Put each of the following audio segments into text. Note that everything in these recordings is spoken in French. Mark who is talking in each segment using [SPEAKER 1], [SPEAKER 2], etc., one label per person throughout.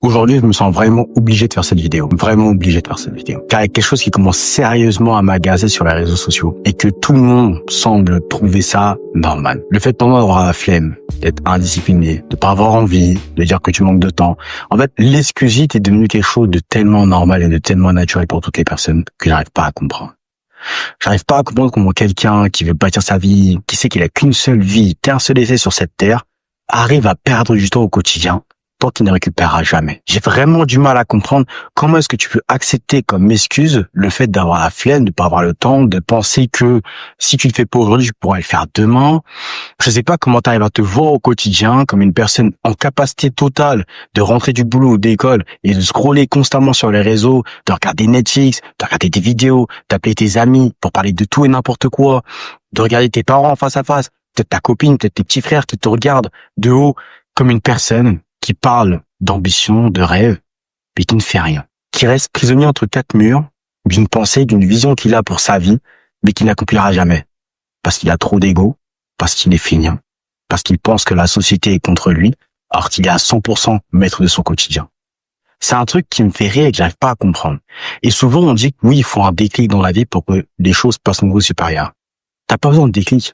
[SPEAKER 1] Aujourd'hui, je me sens vraiment obligé de faire cette vidéo. Vraiment obligé de faire cette vidéo. Car il y a quelque chose qui commence sérieusement à m'agacer sur les réseaux sociaux et que tout le monde semble trouver ça normal. Le fait pour moi d'avoir la flemme, d'être indiscipliné, de pas avoir envie, de dire que tu manques de temps. En fait, l'excusite est devenue quelque chose de tellement normal et de tellement naturel pour toutes les personnes que j'arrive pas à comprendre. J'arrive pas à comprendre comment quelqu'un qui veut bâtir sa vie, qui sait qu'il a qu'une seule vie, qu'un seul essai sur cette terre, arrive à perdre du temps au quotidien tant qu'il ne récupérera jamais. J'ai vraiment du mal à comprendre comment est-ce que tu peux accepter comme excuse le fait d'avoir la flemme, de pas avoir le temps, de penser que si tu le fais pas aujourd'hui, tu pourras le faire demain. Je sais pas comment tu arrives à te voir au quotidien comme une personne en capacité totale de rentrer du boulot ou d'école et de scroller constamment sur les réseaux, de regarder Netflix, de regarder des vidéos, d'appeler tes amis pour parler de tout et n'importe quoi, de regarder tes parents en face à face, peut-être ta copine, peut-être tes petits frères qui te regardent de haut comme une personne qui parle d'ambition, de rêve, mais qui ne fait rien, qui reste prisonnier entre quatre murs, d'une pensée, d'une vision qu'il a pour sa vie, mais qu'il n'accomplira jamais, parce qu'il a trop d'ego, parce qu'il est feignant, parce qu'il pense que la société est contre lui, alors qu'il est à 100% maître de son quotidien. C'est un truc qui me fait rire et que j'arrive pas à comprendre. Et souvent, on dit que oui, il faut un déclic dans la vie pour que les choses passent au niveau supérieur. T'as pas besoin de déclic.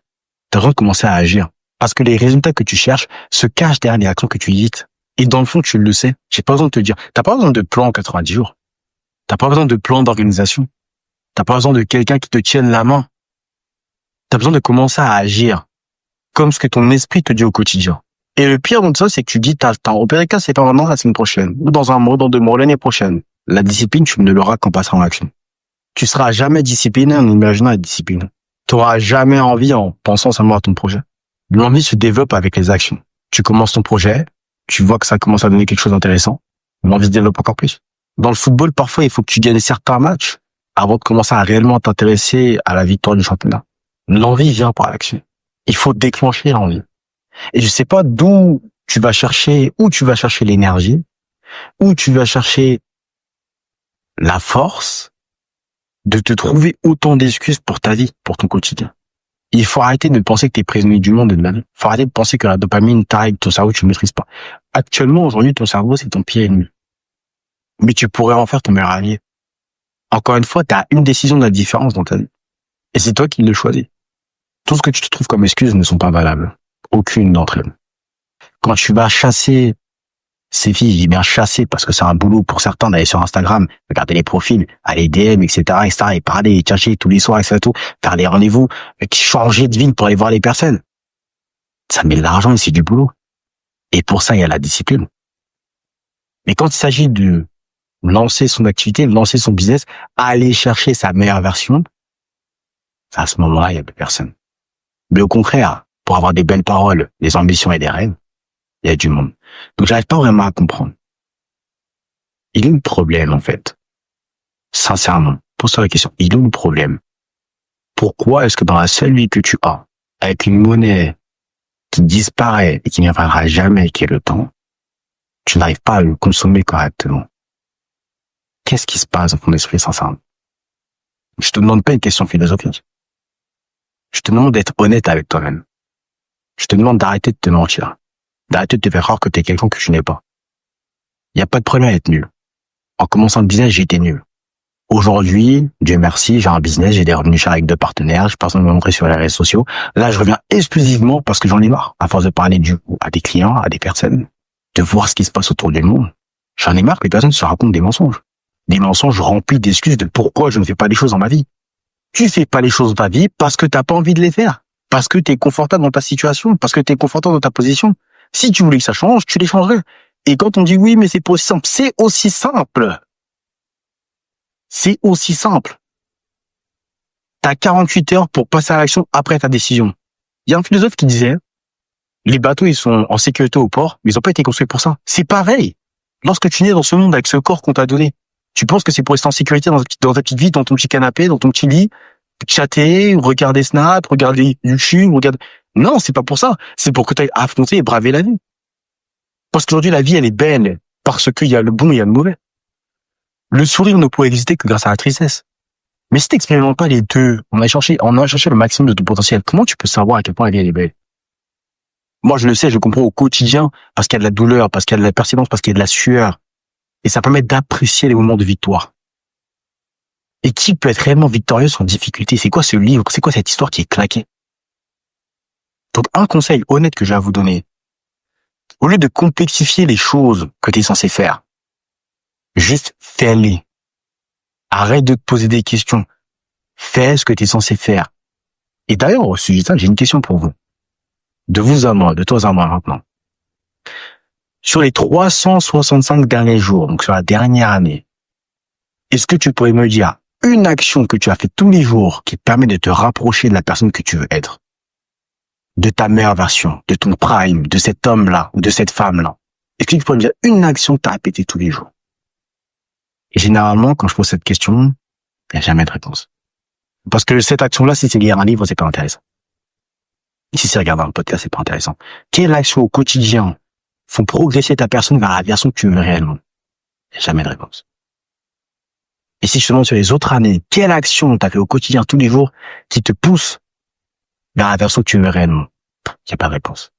[SPEAKER 1] T'as besoin de commencer à agir. Parce que les résultats que tu cherches se cachent derrière les actions que tu évites. Et dans le fond, tu le sais. J'ai pas besoin de te dire. T'as pas besoin de plan en 90 jours. T'as pas besoin de plan d'organisation. T'as pas besoin de quelqu'un qui te tienne la main. T'as besoin de commencer à agir comme ce que ton esprit te dit au quotidien. Et le pire dans tout ça, c'est que tu dis, t'as le temps. Au pire des cas, c'est pas maintenant, la semaine prochaine. Ou dans un mois, dans 2 mois, l'année prochaine. La discipline, tu ne l'auras qu'en passant en action. Tu seras jamais discipliné en imaginant la discipline. T'auras jamais envie en pensant seulement à ton projet. L'envie se développe avec les actions. Tu commences ton projet, tu vois que ça commence à donner quelque chose d'intéressant, l'envie se développe encore plus. Dans le football, parfois, il faut que tu gagnes certains matchs avant de commencer à réellement t'intéresser à la victoire du championnat. L'envie vient par l'action. Il faut déclencher l'envie. Et je sais pas d'où tu vas chercher, où tu vas chercher l'énergie, où tu vas chercher la force de te trouver autant d'excuses pour ta vie, pour ton quotidien. Il faut arrêter de penser que tu es prisonnier du monde et de la vie. Il faut arrêter de penser que la dopamine t'arrive, ton cerveau, tu ne maîtrises pas. Actuellement, aujourd'hui, ton cerveau, c'est ton pire ennemi. Mais tu pourrais en faire ton meilleur allié. Encore une fois, tu as une décision de la différence dans ta vie. Et c'est toi qui le choisis. Tout ce que tu te trouves comme excuses ne sont pas valables. Aucune d'entre elles. Quand tu vas chasser ces filles, je dis bien chasser parce que c'est un boulot pour certains d'aller sur Instagram, regarder les profils, aller DM, etc., et parler, et chercher tous les soirs, etc., faire les rendez-vous, changer de ville pour aller voir les personnes. Ça met de l'argent et c'est du boulot. Et pour ça, il y a la discipline. Mais quand il s'agit de lancer son activité, de lancer son business, aller chercher sa meilleure version, à ce moment-là, il y a plus personne. Mais au contraire, pour avoir des belles paroles, des ambitions et des rêves, il y a du monde. Donc, j'arrive pas vraiment à comprendre. Il est où le problème, en fait? Sincèrement, pose-toi la question. Il est où le problème? Pourquoi est-ce que dans la seule vie que tu as, avec une monnaie qui disparaît et qui ne reviendra jamais, qui est le temps, tu n'arrives pas à le consommer correctement? Qu'est-ce qui se passe dans ton esprit, sincèrement? Je te demande pas une question philosophique. Je te demande d'être honnête avec toi-même. Je te demande d'arrêter de te mentir. D'arrêter de te faire croire que t'es quelqu'un que tu n'es pas. Il n'y a pas de problème à être nul. En commençant le business, j'ai été nul. Aujourd'hui, Dieu merci, j'ai un business, j'ai des revenus chers avec 2 partenaires, je passe à me montrer sur les réseaux sociaux. Là, je reviens exclusivement parce que j'en ai marre. À force de parler à des clients, à des personnes, de voir ce qui se passe autour du monde. J'en ai marre que les personnes se racontent des mensonges. Des mensonges remplis d'excuses de pourquoi je ne fais pas les choses dans ma vie. Tu fais pas les choses dans ta vie parce que t'as pas envie de les faire. Parce que t'es confortable dans ta situation, parce que t'es confortable dans ta position. Si tu voulais que ça change, tu les changerais. Et quand on dit oui, mais c'est pas aussi simple, c'est aussi simple. C'est aussi simple. T'as 48 heures pour passer à l'action après ta décision. Il y a un philosophe qui disait, les bateaux, ils sont en sécurité au port, mais ils ont pas été construits pour ça. C'est pareil. Lorsque tu nais dans ce monde avec ce corps qu'on t'a donné, tu penses que c'est pour rester en sécurité dans ta petite vie, dans ton petit canapé, dans ton petit lit, chatter, regarder Snap, regarder YouTube, Non, c'est pas pour ça. C'est pour que tu ailles affronter et braver la vie. Parce qu'aujourd'hui, la vie, elle est belle. Parce qu'il y a le bon et il y a le mauvais. Le sourire ne pourrait exister que grâce à la tristesse. Mais si t'expérimentes pas les deux, on a cherché le maximum de ton potentiel. Comment tu peux savoir à quel point la vie, elle est belle? Moi, je le sais, je comprends au quotidien, parce qu'il y a de la douleur, parce qu'il y a de la persévérance, parce qu'il y a de la sueur. Et ça permet d'apprécier les moments de victoire. Et qui peut être réellement victorieux sans difficulté? C'est quoi ce livre? C'est quoi cette histoire qui est claquée? Donc, un conseil honnête que j'ai à vous donner. Au lieu de complexifier les choses que tu es censé faire, juste fais-les. Arrête de te poser des questions. Fais ce que tu es censé faire. Et d'ailleurs, au sujet de ça, j'ai une question pour vous. De vous à moi, de toi à moi maintenant. Sur les 365 derniers jours, donc sur la dernière année, est-ce que tu pourrais me dire une action que tu as fait tous les jours qui te permet de te rapprocher de la personne que tu veux être? De ta meilleure version, de ton prime, de cet homme-là ou de cette femme-là. Est-ce que tu pourrais me dire une action que tu as répétée tous les jours? Et généralement, quand je pose cette question, il n'y a jamais de réponse. Parce que cette action-là, si c'est lire un livre, c'est pas intéressant. Si c'est regarder un podcast, c'est pas intéressant. Quelle action au quotidien font progresser ta personne vers la version que tu veux réellement? Il n'y a jamais de réponse. Et si je te demande sur les autres années, quelle action tu as fait au quotidien tous les jours qui te pousse vers la version que tu veux réellement? Il n'y a pas de réponse.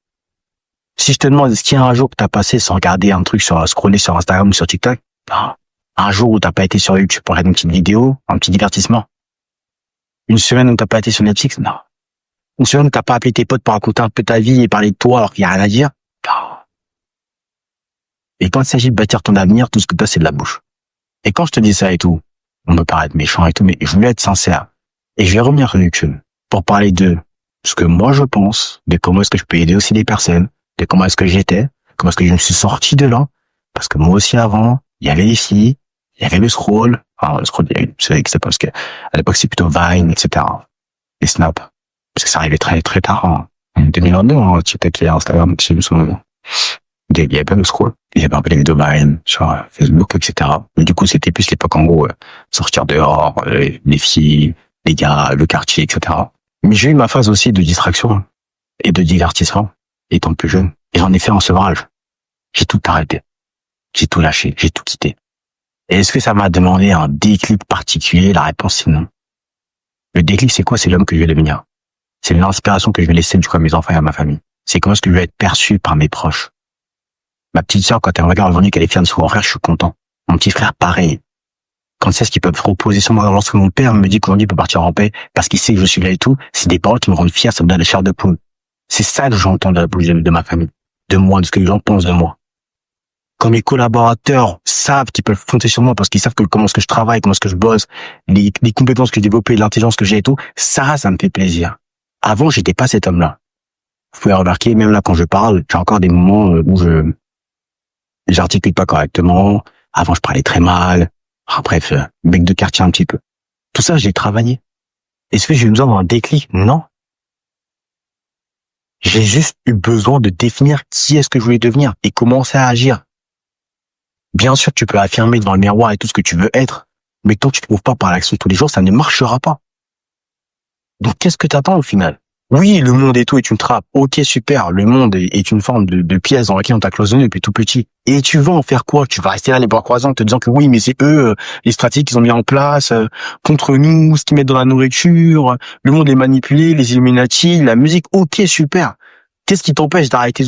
[SPEAKER 1] Si je te demande, est-ce qu'il y a un jour que tu as passé sans regarder un truc scroller sur Instagram ou sur TikTok? Non. Un jour où t'as pas été sur YouTube pour regarder une petite vidéo, un petit divertissement? Une semaine où t'as pas été sur Netflix? Non. Une semaine où t'as pas appelé tes potes pour raconter un peu ta vie et parler de toi alors qu'il y a rien à dire? Non. Et quand il s'agit de bâtir ton avenir, tout ce que t'as, c'est de la bouche. Et quand je te dis ça et tout, on me paraît être méchant et tout, mais je veux être sincère. Et je vais revenir sur YouTube pour parler de ce que moi je pense, de comment est-ce que je peux aider aussi les personnes, de comment est-ce que j'étais, comment est-ce que je me suis sorti de là. Parce que moi aussi avant, il y avait les filles, il y avait le scroll. Alors, le scroll, c'est vrai que c'est parce que, à l'époque, c'est plutôt Vine, etc. Et Snap. Parce que ça arrivait très, très tard, en 2022, TikTok et Instagram, je me souviens. Il y avait pas le scroll. Il y avait un peu les vidéos Vine sur Facebook, etc. Mais du coup, c'était plus l'époque, en gros, sortir dehors, les filles, les gars, le quartier, etc. Mais j'ai eu ma phase aussi de distraction et de divertissement, étant plus jeune. Et j'en ai fait un sevrage. J'ai tout arrêté. J'ai tout lâché. J'ai tout quitté. Et est-ce que ça m'a demandé un déclic particulier? La réponse, c'est non. Le déclic, c'est quoi? C'est l'homme que je vais devenir. C'est l'inspiration que je vais laisser du coup à mes enfants et à ma famille. C'est comment est-ce que je vais être perçu par mes proches. Ma petite sœur, quand elle me regarde aujourd'hui qu'elle est fière de son grand frère, je suis content. Mon petit frère, pareil. Quand c'est ce qu'ils peuvent reposer sur moi, lorsque mon père me dit qu'aujourd'hui il peut partir en paix parce qu'il sait que je suis là et tout, c'est des paroles qui me rendent fier, ça me donne la chair de poule. C'est ça que j'entends de la bouche de ma famille, de moi, de ce que les gens pensent de moi. Quand mes collaborateurs savent qu'ils peuvent compter sur moi parce qu'ils savent comment est-ce que je travaille, comment est-ce que je bosse, les compétences que j'ai développées, l'intelligence que j'ai et tout, ça me fait plaisir. Avant, j'étais pas cet homme-là. Vous pouvez remarquer, même là, quand je parle, j'ai encore des moments où j'articule pas correctement. Avant, je parlais très mal. Bref, bec de quartier un petit peu. Tout ça, j'ai travaillé. Est-ce que j'ai eu besoin d'un déclic? Non. J'ai juste eu besoin de définir qui est-ce que je voulais devenir et commencer à agir. Bien sûr, tu peux affirmer devant le miroir et tout ce que tu veux être, mais tant que tu ne trouves pas par l'action tous les jours, ça ne marchera pas. Donc, qu'est-ce que tu attends au final? Oui, le monde et tout est une trappe. Ok, super. Le monde est une forme de pièce dans laquelle on t'a cloisonné depuis tout petit. Et tu vas en faire quoi? Tu vas rester là les bras croisés en te disant que oui, mais c'est eux, les stratégies qu'ils ont mis en place, contre nous, ce qu'ils mettent dans la nourriture, le monde est manipulé, les Illuminati, la musique. Ok, super. Qu'est-ce qui t'empêche d'arrêter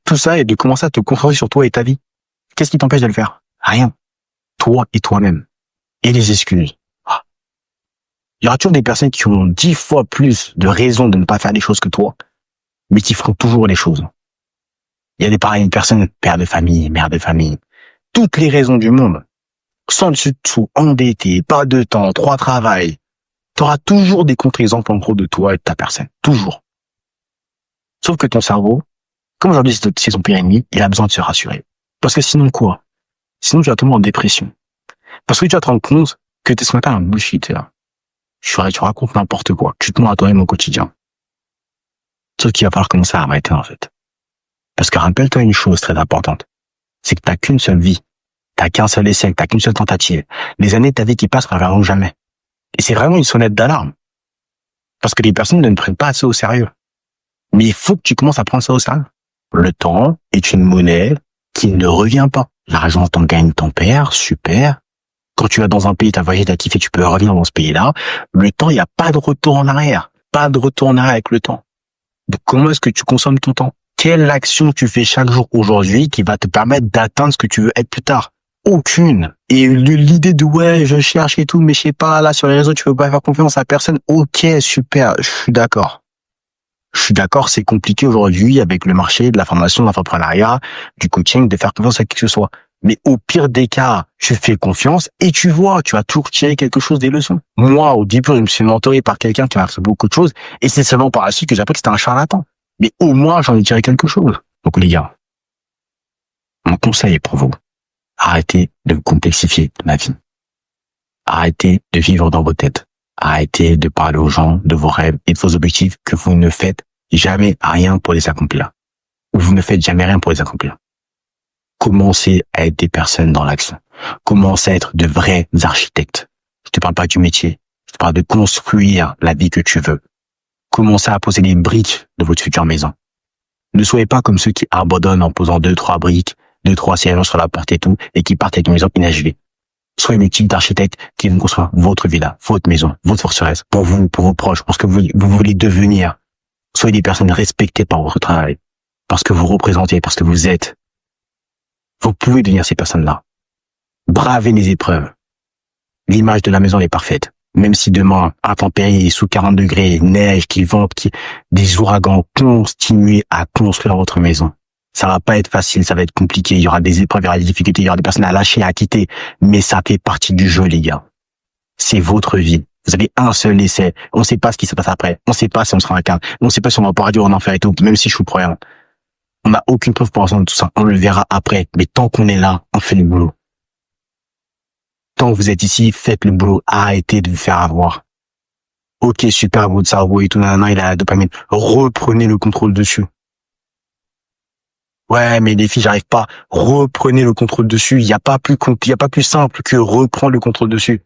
[SPEAKER 1] tout ça et de commencer à te concentrer sur toi et ta vie? Qu'est-ce qui t'empêche de le faire? Rien. Toi et toi-même. Et les excuses. Il y aura toujours des personnes qui ont 10 fois plus de raisons de ne pas faire des choses que toi, mais qui feront toujours les choses. Il y a des pareilles personnes, père de famille, mère de famille, toutes les raisons du monde, sans dessus-dessous, endetté, pas de temps, 3 travails. Tu auras toujours des contre-exemples en gros de toi et de ta personne. Toujours. Sauf que ton cerveau, comme aujourd'hui c'est son pire ennemi, il a besoin de se rassurer. Parce que sinon quoi? Sinon tu vas tomber en dépression. Parce que tu vas te rendre compte que t'es ce qu'on appelle un bullshitter. Tu racontes n'importe quoi. Tu te mens à toi-même au quotidien. Sauf qu'il va falloir commencer à arrêter, en fait. Parce que rappelle-toi une chose très importante. C'est que t'as qu'une seule vie. T'as qu'un seul essai, t'as qu'une seule tentative. Les années de ta vie qui passent reviendront jamais. Et c'est vraiment une sonnette d'alarme. Parce que les personnes ne prennent pas assez au sérieux. Mais il faut que tu commences à prendre ça au sérieux. Le temps est une monnaie qui ne revient pas. L'argent, t'en gagnes, t'en perds, super. Quand tu vas dans un pays, t'as voyagé, t'as kiffé, tu peux revenir dans ce pays-là. Le temps, il n'y a pas de retour en arrière. Pas de retour en arrière avec le temps. Donc, comment est-ce que tu consommes ton temps? Quelle action tu fais chaque jour aujourd'hui qui va te permettre d'atteindre ce que tu veux être plus tard? Aucune. Et l'idée de ouais, je cherche et tout, mais je sais pas, là sur les réseaux, tu peux pas faire confiance à personne. Ok, super, je suis d'accord. Je suis d'accord, c'est compliqué aujourd'hui avec le marché de la formation, de l'entrepreneuriat, du coaching, de faire confiance à qui que ce soit. Mais au pire des cas, tu fais confiance et tu vois, tu vas toujours tirer quelque chose des leçons. Moi, au début, je me suis mentoré par quelqu'un qui m'a appris beaucoup de choses et c'est seulement par la suite que j'ai appris que c'était un charlatan. Mais au moins, j'en ai tiré quelque chose. Donc les gars, mon conseil est pour vous. Arrêtez de complexifier la vie. Arrêtez de vivre dans vos têtes. Arrêtez de parler aux gens de vos rêves et de vos objectifs que vous ne faites jamais rien pour les accomplir. Ou vous ne faites jamais rien pour les accomplir. Commencez à être des personnes dans l'action. Commencez à être de vrais architectes. Je te parle pas du métier. Je te parle de construire la vie que tu veux. Commencez à poser les briques de votre future maison. Ne soyez pas comme ceux qui abandonnent en posant 2-3 briques, 2-3 serrures sur la porte et tout, et qui partent avec une maison inachevée. Soyez le type d'architecte qui vont construire votre villa, votre maison, votre forteresse, pour vous, pour vos proches, pour ce que vous voulez devenir. Soyez des personnes respectées par votre travail, parce que vous représentez, parce que vous êtes. Vous pouvez devenir ces personnes-là. Bravez les épreuves. L'image de la maison est parfaite. Même si demain, intempéries, sous 40 degrés, neige, qui vente, des ouragans, continuez à construire votre maison. Ça va pas être facile, ça va être compliqué. Il y aura des épreuves, il y aura des difficultés, il y aura des personnes à lâcher, à quitter. Mais ça fait partie du jeu, les gars. C'est votre vie. Vous avez un seul essai. On ne sait pas ce qui se passe après. On ne sait pas si on sera incarne. On ne sait pas si on va pouvoir dire en enfer et tout, même si je suis croyant. On n'a aucune preuve pour l'instant de tout ça. On le verra après. Mais tant qu'on est là, on fait le boulot. Tant que vous êtes ici, faites le boulot. Arrêtez de vous faire avoir. Ok, super, votre cerveau et tout, nanana, il a la dopamine. Reprenez le contrôle dessus. Ouais, mais les filles, j'arrive pas. Reprenez le contrôle dessus. Il y a pas plus simple que reprendre le contrôle dessus.